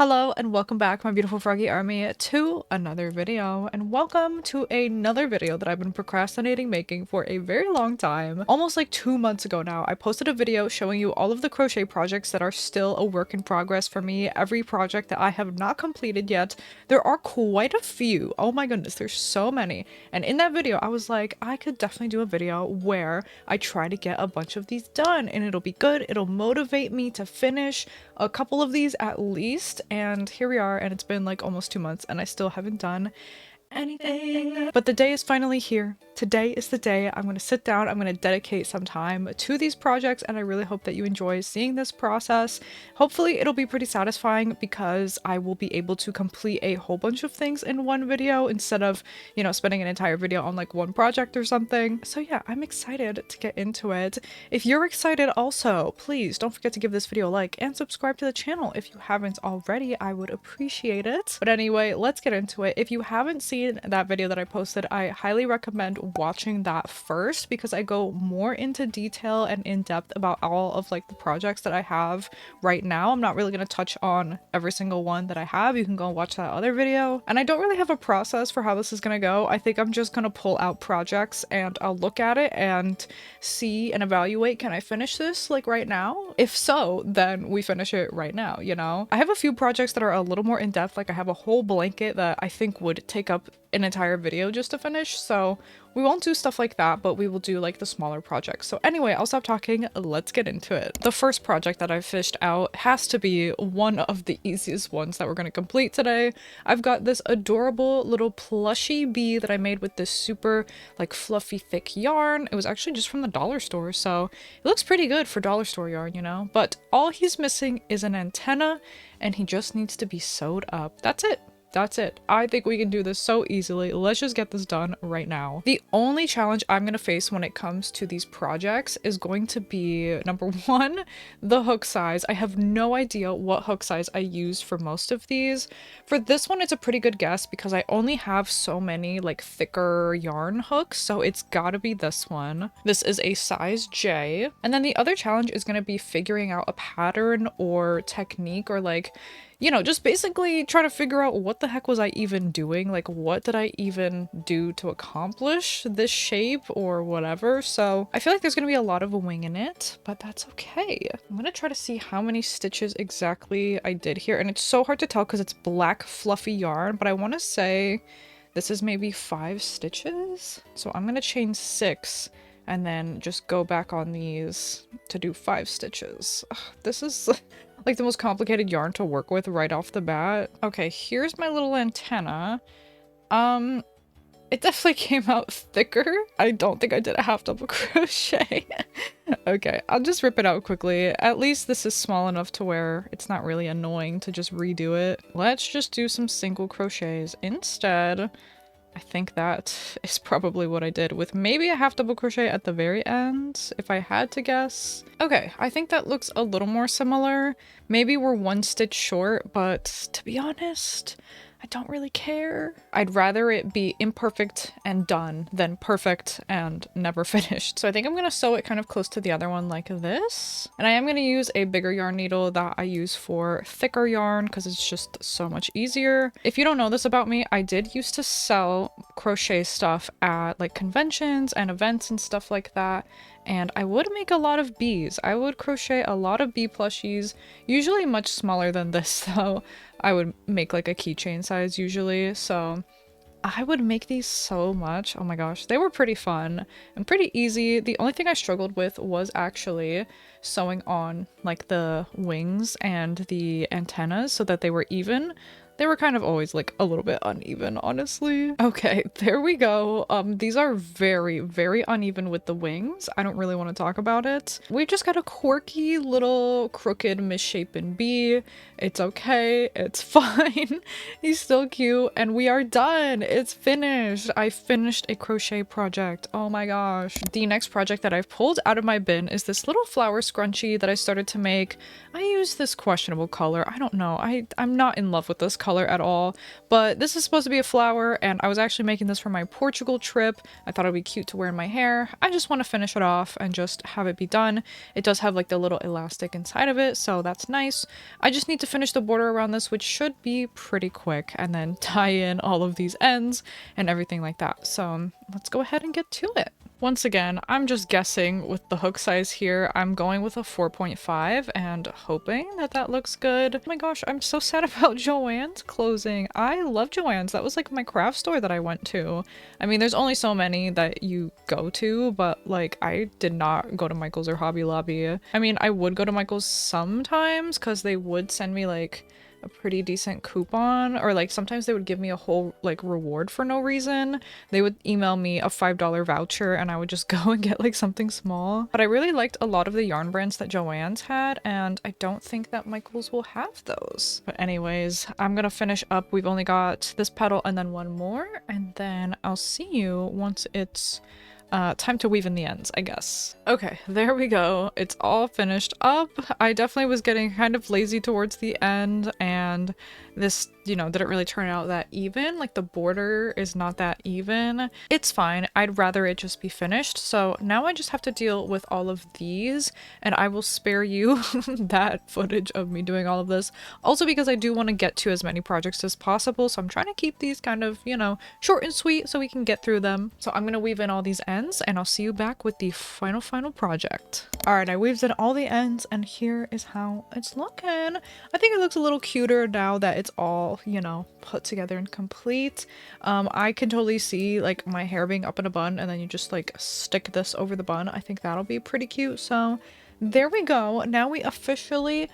Hello and welcome back, my beautiful froggy army, to another video, and welcome to another video that I've been procrastinating making for a very long time. Almost like 2 months ago now, I posted a video showing you all of the crochet projects that are still a work in progress for me, every project that I have not completed yet. There are quite a few. Oh my goodness, there's so many. And in that video, I was like, I could definitely do a video where I try to get a bunch of these done, and it'll be good. It'll motivate me to finish a couple of these at least. And here we are, and it's been like almost 2 months and I still haven't done anything. But the day is finally here. Today is the day I'm going to sit down, I'm going to dedicate some time to these projects, and I really hope that you enjoy seeing this process. Hopefully it'll be pretty satisfying because I will be able to complete a whole bunch of things in one video instead of, you know, spending an entire video on like one project or something. So yeah, I'm excited to get into it. If you're excited also, please don't forget to give this video a like and subscribe to the channel if you haven't already. I would appreciate it. But anyway, let's get into it. If you haven't seen that video that I posted, I highly recommend watching that first because I go more into detail and in depth about all of like the projects that I have right now. I'm not really going to touch on every single one that I have. You can go and watch that other video. And I don't really have a process for how this is going to go. I think I'm just going to pull out projects and I'll look at it and see and evaluate, can I finish this like right now? If so, then we finish it right now, you know? I have a few projects that are a little more in depth. Like I have a whole blanket that I think would take up an entire video just to finish, so we won't do stuff like that, but we will do like the smaller projects. So anyway, I'll stop talking, let's get into it. The first project that I've fished out has to be one of the easiest ones that we're going to complete today. I've got this adorable little plushy bee that I made with this super like fluffy thick yarn. It was actually just from the dollar store, so it looks pretty good for dollar store yarn, you know? But all he's missing is an antenna, and he just needs to be sewed up. That's it. That's it. I think we can do this so easily. Let's just get this done right now. The only challenge I'm going to face when it comes to these projects is going to be, number one, the hook size. I have no idea what hook size I used for most of these. For this one, it's a pretty good guess because I only have so many like thicker yarn hooks, so it's gotta be this one. This is a size J. And then the other challenge is going to be figuring out a pattern or technique, or like, you know, just basically trying to figure out what the heck was I even doing? Like, what did I even do to accomplish this shape or whatever? So I feel like there's going to be a lot of winging it, but that's okay. I'm going to try to see how many stitches exactly I did here. And it's so hard to tell because it's black fluffy yarn, but I want to say this is maybe 5 stitches. So I'm going to chain 6 and then just go back on these to do 5 stitches. Ugh, this is like the most complicated yarn to work with right off the bat. Okay, here's my little antenna. It definitely came out thicker. I don't think I did a half double crochet. Okay, I'll just rip it out quickly. At least this is small enough to where it's not really annoying to just redo it. Let's just do some single crochets instead. I think that is probably what I did, with maybe a half double crochet at the very end, if I had to guess. Okay, I think that looks a little more similar. Maybe we're 1 stitch short, but to be honest, I don't really care. I'd rather it be imperfect and done than perfect and never finished. So I think I'm going to sew it kind of close to the other one like this. And I am going to use a bigger yarn needle that I use for thicker yarn because it's just so much easier. If you don't know this about me, I did used to sell crochet stuff at like conventions and events and stuff like that. And I would make a lot of bees. I would crochet a lot of bee plushies, usually much smaller than this though. I would make like a keychain size usually, so I would make these so much. Oh my gosh, they were pretty fun and pretty easy. The only thing I struggled with was actually sewing on like the wings and the antennas so that they were even. They were kind of always like a little bit uneven, honestly. Okay, there we go. These are very, very uneven with the wings. I don't really want to talk about it. We just got a quirky little crooked misshapen bee. It's okay. It's fine. He's still cute and we are done. It's finished. I finished a crochet project. Oh my gosh. The next project that I've pulled out of my bin is this little flower scrunchie that I started to make. I used this questionable color. I don't know. I'm not in love with this color at all, but this is supposed to be a flower, and I was actually making this for my Portugal trip. I thought it'd be cute to wear in my hair. I just want to finish it off and just have it be done. It does have like the little elastic inside of it, so that's nice. I just need to finish the border around this, which should be pretty quick, and then tie in all of these ends and everything like that. So let's go ahead and get to it. Once again, I'm just guessing with the hook size here. I'm going with a 4.5 and hoping that that looks good. Oh my gosh, I'm so sad about Joann's closing. I love Joann's. That was like my craft store that I went to. I mean, there's only so many that you go to, but like I did not go to Michael's or Hobby Lobby. I mean, I would go to Michael's sometimes because they would send me like a pretty decent coupon, or like sometimes they would give me a whole like reward for no reason. They would email me a $5 voucher and I would just go and get like something small. But I really liked a lot of the yarn brands that Joann's had, and I don't think that Michael's will have those. But anyways, I'm gonna finish up. We've only got this petal and then one more, and then I'll see you once it's time to weave in the ends, I guess. Okay, there we go. It's all finished up. I definitely was getting kind of lazy towards the end, and this, you know, didn't really turn out that even. Like the border is not that even. It's fine. I'd rather it just be finished. So now I just have to deal with all of these, and I will spare you that footage of me doing all of this. Also because I do want to get to as many projects as possible, so I'm trying to keep these kind of, you know, short and sweet so we can get through them. So I'm gonna weave in all these ends, and I'll see you back with the final project. All right, I weaved in all the ends, and here is how it's looking. I think it looks a little cuter now that it's all, you know, put together and complete. I can totally see like my hair being up in a bun, and then you just like stick this over the bun. I think that'll be pretty cute. So there we go. Now we officially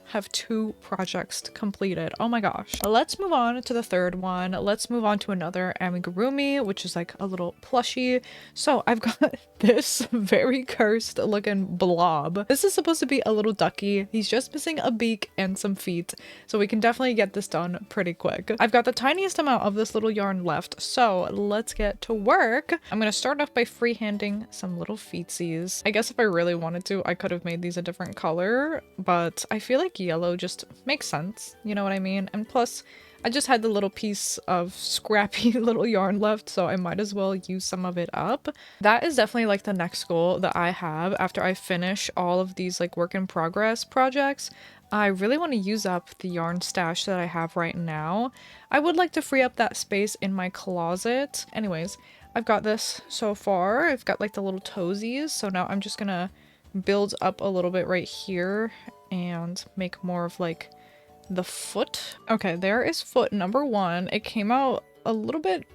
have 2 projects completed. Oh my gosh. Let's move on to the third one. Let's move on to another amigurumi, which is like a little plushie. So I've got this very cursed looking blob. This is supposed to be a little ducky. He's just missing a beak and some feet, so we can definitely get this done pretty quick. I've got the tiniest amount of this little yarn left, so let's get to work. I'm gonna start off by freehanding some little feetsies. I guess if I really wanted to, I could have made these a different color, but I feel like yellow just makes sense, you know what I mean? And plus, I just had the little piece of scrappy little yarn left, so I might as well use some of it up. That is definitely like the next goal that I have after I finish all of these like work in progress projects. I really want to use up the yarn stash that I have right now. I would like to free up that space in my closet. Anyways, I've got this so far. I've got like the little toesies, so now I'm just gonna build up a little bit right here and make more of like the foot. Okay, there is foot number 1. It came out a little bit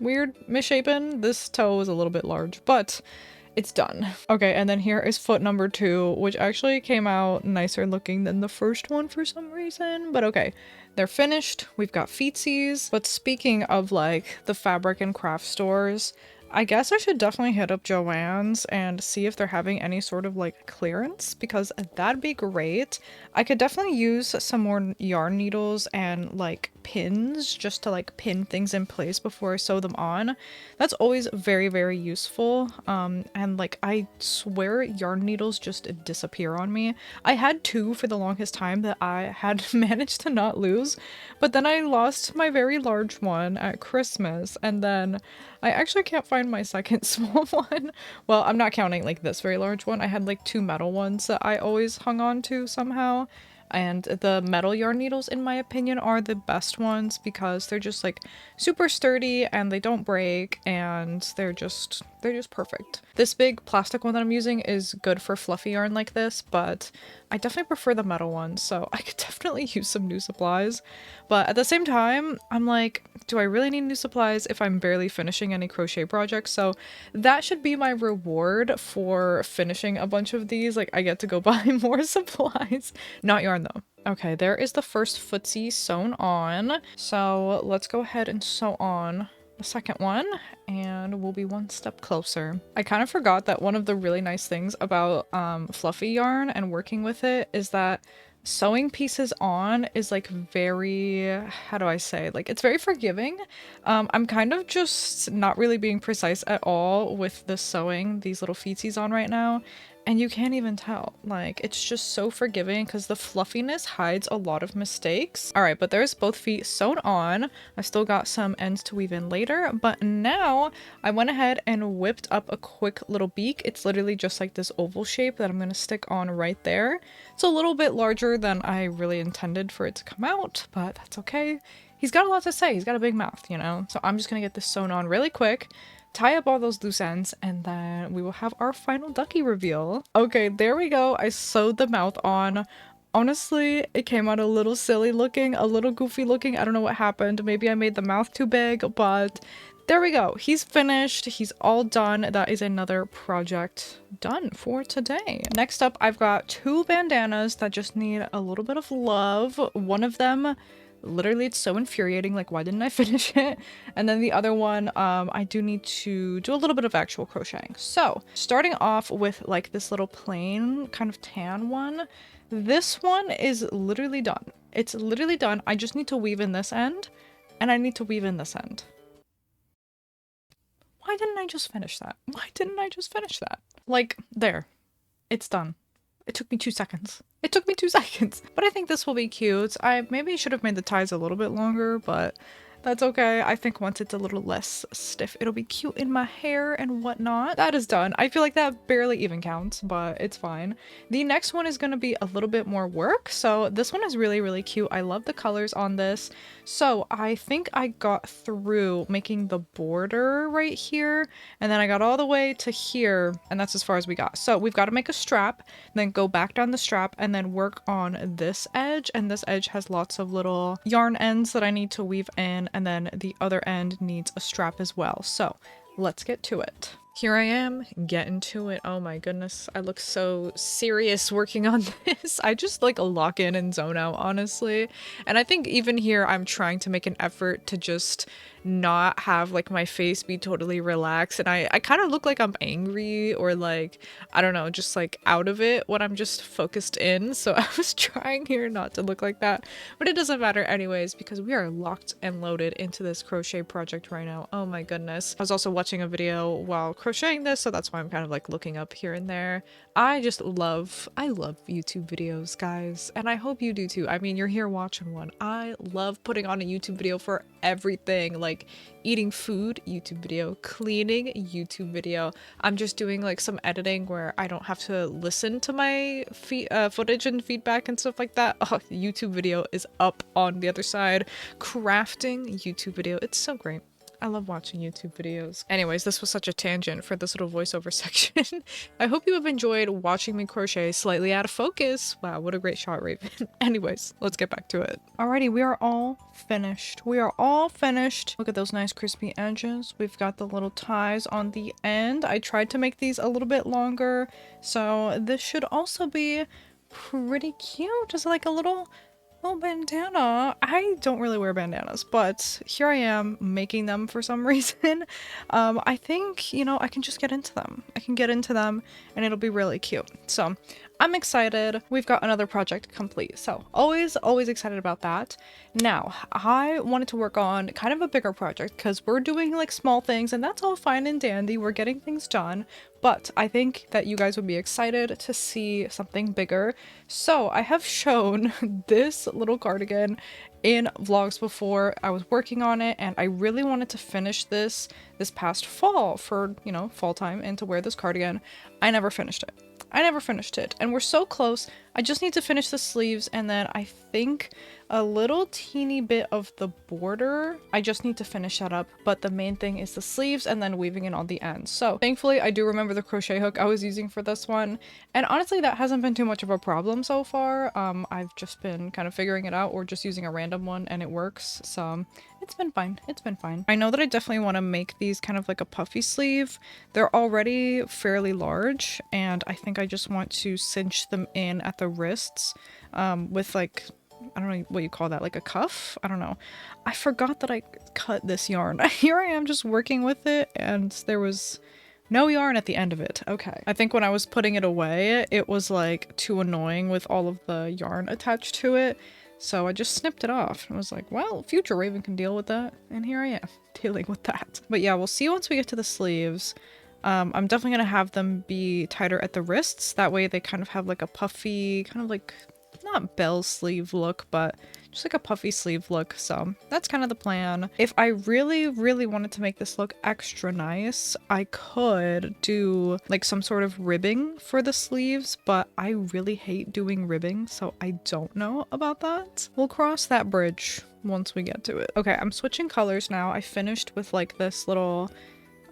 weird, misshapen. This toe is a little bit large, but it's done. Okay, and then here is foot number 2, which actually came out nicer looking than the first one for some reason, but okay. They're finished. We've got feetsies. But speaking of like the fabric and craft stores, I guess I should definitely hit up Joann's and see if they're having any sort of like clearance, because that'd be great. I could definitely use some more yarn needles and like pins just to like pin things in place before I sew them on. That's always very, very useful. And like I swear yarn needles just disappear on me. I had 2 for the longest time that I had managed to not lose, but then I lost my very large one at Christmas, and then I actually can't find my second small one. Well, I'm not counting like this very large one. I had like 2 metal ones that I always hung on to somehow. And the metal yarn needles, in my opinion, are the best ones because they're just like super sturdy and they don't break, and they're just perfect. This big plastic one that I'm using is good for fluffy yarn like this, but I definitely prefer the metal ones, so I could definitely use some new supplies. But at the same time, I'm like, do I really need new supplies if I'm barely finishing any crochet projects? So that should be my reward for finishing a bunch of these. Like, I get to go buy more supplies. Not yarn though. Okay, there is the first footsie sewn on. So let's go ahead and sew on the second one, and we'll be one step closer. I kind of forgot that one of the really nice things about fluffy yarn and working with it is that sewing pieces on is like very, how do I say, like it's very forgiving. I'm kind of just not really being precise at all with the sewing these little feetsies on right now, and you can't even tell. Like, it's just so forgiving because the fluffiness hides a lot of mistakes. All right, but there's both feet sewn on. I still got some ends to weave in later, but now I went ahead and whipped up a quick little beak. It's literally just like this oval shape that I'm going to stick on right there. It's a little bit larger than I really intended for it to come out, but that's okay. He's got a lot to say. He's got a big mouth, you know? So I'm just going to get this sewn on really quick, tie up all those loose ends, and then we will have our final ducky reveal. Okay, there we go. I sewed the mouth on. Honestly, it came out a little silly looking, a little goofy looking. I don't know what happened. Maybe I made the mouth too big, but there we go. He's finished. He's all done. That is another project done for today. Next up, I've got 2 bandanas that just need a little bit of love. One of them, literally, it's so infuriating, like, why didn't I finish it? And then the other one, I do need to do a little bit of actual crocheting. So starting off with like this little plain kind of tan one, this one is literally done. It's literally done. I just need to weave in this end, and I need to weave in this end. Why didn't I just finish that? Why didn't I just finish that? Like, there, it's done. It took me 2 seconds. It took me 2 seconds. But I think this will be cute. I maybe should have made the ties a little bit longer, but that's okay. I think once it's a little less stiff, it'll be cute in my hair and whatnot. That is done. I feel like that barely even counts, but it's fine. The next one is going to be a little bit more work. So this one is really, really cute. I love the colors on this. So I think I got through making the border right here, and then I got all the way to here, and that's as far as we got. So we've got to make a strap, then go back down the strap, and then work on this edge. And this edge has lots of little yarn ends that I need to weave in, and then the other end needs a strap as well. So let's get to it. Here I am, getting to it. Oh my goodness, I look so serious working on this. I just like lock in and zone out, honestly. And I think even here I'm trying to make an effort to just not have like my face be totally relaxed, and I kind of look like I'm angry or like, I don't know, just like out of it when I'm just focused in. So I was trying here not to look like that, but it doesn't matter anyways because we are locked and loaded into this crochet project right now. Oh my goodness. I was also watching a video while crocheting this, so that's why I'm kind of like looking up here and there. I love YouTube videos, guys, and I hope you do too. I mean, you're here watching one. I love putting on a YouTube video for everything, like eating food, YouTube video, cleaning, YouTube video. I'm just doing like some editing where I don't have to listen to my footage and feedback and stuff like that. Oh, YouTube video is up on the other side. Crafting, YouTube video. It's so great. I love watching YouTube videos. Anyways, this was such a tangent for this little voiceover section. I hope you have enjoyed watching me crochet slightly out of focus. Wow, what a great shot, Raven. Anyways, let's get back to it. Alrighty, we are all finished. We are all finished. Look at those nice crispy edges. We've got the little ties on the end. I tried to make these a little bit longer, so this should also be pretty cute. Just like a little bandana. I don't really wear bandanas, but here I am making them for some reason. I think, you know, I can just get into them. I can get into them and it'll be really cute. So I'm excited. We've got another project complete. So always excited about that. Now, I wanted to work on kind of a bigger project because we're doing like small things and that's all fine and dandy. We're getting things done. But I think that you guys would be excited to see something bigger. So I have shown this little cardigan in vlogs before. I was working on it and I really wanted to finish this past fall for, you know, fall time and to wear this cardigan. I never finished it. And we're so close. I just need to finish the sleeves and then I think a little teeny bit of the border. I just need to finish that up, but the main thing is the sleeves and then weaving in on the ends. So thankfully I do remember the crochet hook I was using for this one, and honestly that hasn't been too much of a problem so far. I've just been kind of figuring it out or just using a random one and it works, so it's been fine. It's been fine. I know that I definitely want to make these kind of like a puffy sleeve. They're already fairly large and I think I just want to cinch them in at the wrists with like, I don't know what you call that, like a cuff? I don't know. I forgot that I cut this yarn. Here I am just working with it and there was no yarn at the end of it. Okay. I think when I was putting it away, it was like too annoying with all of the yarn attached to it. So I just snipped it off. I was like, well, future Raven can deal with that. And here I am dealing with that. But yeah, we'll see once we get to the sleeves. I'm definitely gonna have them be tighter at the wrists. That way they kind of have like a puffy, kind of like, not bell sleeve look, but just like a puffy sleeve look. So that's kind of the plan. If I really, really wanted to make this look extra nice, I could do like some sort of ribbing for the sleeves, but I really hate doing ribbing, so I don't know about that. We'll cross that bridge once we get to it. Okay, I'm switching colors now. I finished with like this little,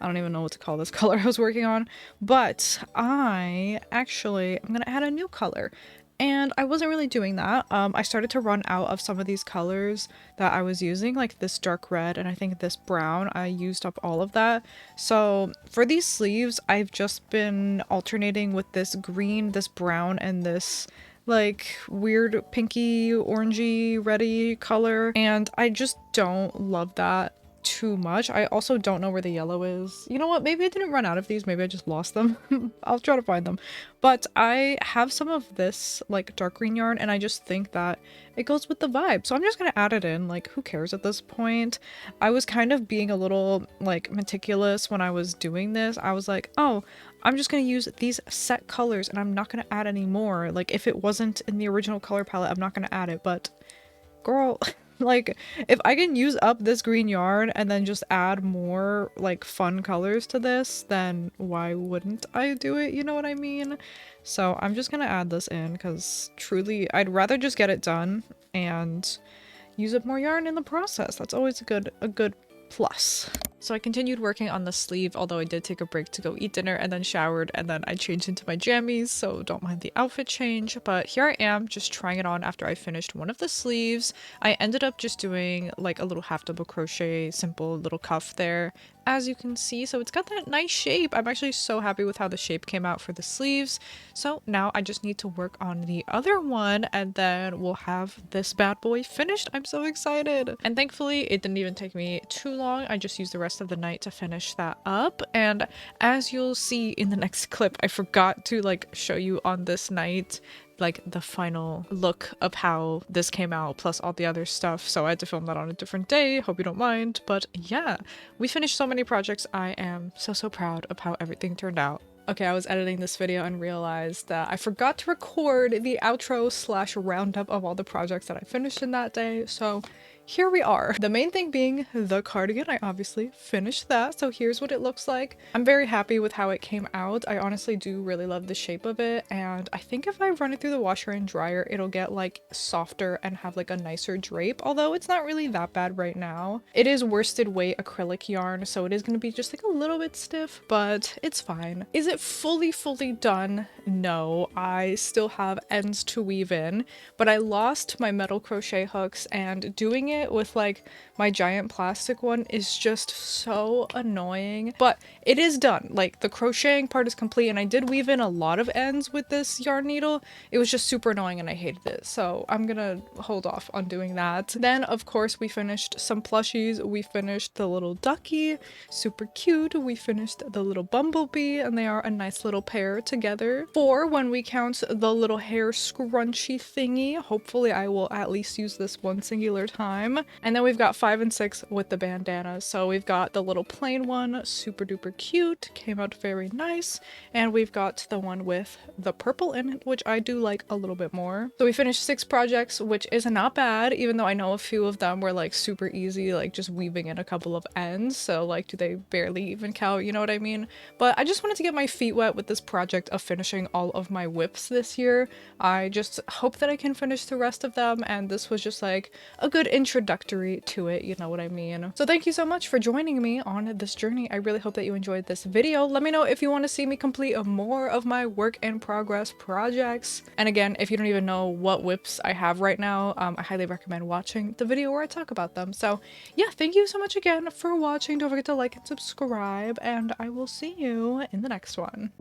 I don't even know what to call this color I was working on, but I'm gonna add a new color. And I wasn't really doing that. I started to run out of some of these colors that I was using, like this dark red and I think this brown. I used up all of that. So for these sleeves, I've just been alternating with this green, this brown, and this like weird pinky, orangey, reddy color. And I just don't love that too much. I also don't know where the yellow is. You know what? Maybe I didn't run out of these. Maybe I just lost them. I'll try to find them. But I have some of this like dark green yarn and I just think that it goes with the vibe. So I'm just gonna add it in. Like, who cares at this point? I was kind of being a little like meticulous when I was doing this. I was like, oh, I'm just gonna use these set colors and I'm not gonna add any more. Like, if it wasn't in the original color palette, I'm not gonna add it. But girl, like, if I can use up this green yarn and then just add more like fun colors to this, then why wouldn't I do it? You know what I mean? So I'm just gonna add this in because truly I'd rather just get it done and use up more yarn in the process. That's always a good plus. So I continued working on the sleeve, although I did take a break to go eat dinner and then showered and then I changed into my jammies, so don't mind the outfit change. But here I am just trying it on after I finished one of the sleeves. I ended up just doing like a little half double crochet, simple little cuff there, as you can see. So it's got that nice shape. I'm actually so happy with how the shape came out for the sleeves. So now I just need to work on the other one and then we'll have this bad boy finished. I'm so excited. And thankfully it didn't even take me too long. I just used the rest of the night to finish that up. And as you'll see in the next clip, I forgot to like show you on this night like the final look of how this came out plus all the other stuff, so I had to film that on a different day. Hope you don't mind. But yeah, we finished so many projects. I am so proud of how everything turned out. Okay, I was editing this video and realized that I forgot to record the outro slash roundup of all the projects that I finished in that day, so here we are. The main thing being the cardigan. I obviously finished that, so here's what it looks like. I'm very happy with how it came out. I honestly do really love the shape of it, and I think if I run it through the washer and dryer, it'll get like softer and have like a nicer drape, although it's not really that bad right now. It is worsted weight acrylic yarn, so it is going to be just like a little bit stiff, but it's fine. Is it fully done? No, I still have ends to weave in, but I lost my metal crochet hooks, and doing it with like my giant plastic one is just so annoying. But it is done. Like, the crocheting part is complete, and I did weave in a lot of ends with this yarn needle. It was just super annoying and I hated it, so I'm gonna hold off on doing that. Then of course we finished some plushies. We finished the little ducky, super cute. We finished the little bumblebee, and they are a nice little pair together. 4 when we count the little hair scrunchy thingy. Hopefully I will at least use this one singular time. And then we've got 5 and 6 with the bandanas. So we've got the little plain one, super duper cute, came out very nice, and we've got the one with the purple in it, which I do like a little bit more. So we finished 6 projects, which is not bad, even though I know a few of them were like super easy, like just weaving in a couple of ends, so like do they barely even count, you know what I mean? But I just wanted to get my feet wet with this project of finishing all of my whips this year. I just hope that I can finish the rest of them, and this was just like a good introductory to it, you know what I mean? So thank you so much for joining me on this journey. I really hope that you enjoyed this video. Let me know if you want to see me complete more of my work in progress projects. And again, if you don't even know what whips I have right now, I highly recommend watching the video where I talk about them. So yeah, thank you so much again for watching. Don't forget to like and subscribe, and I will see you in the next one.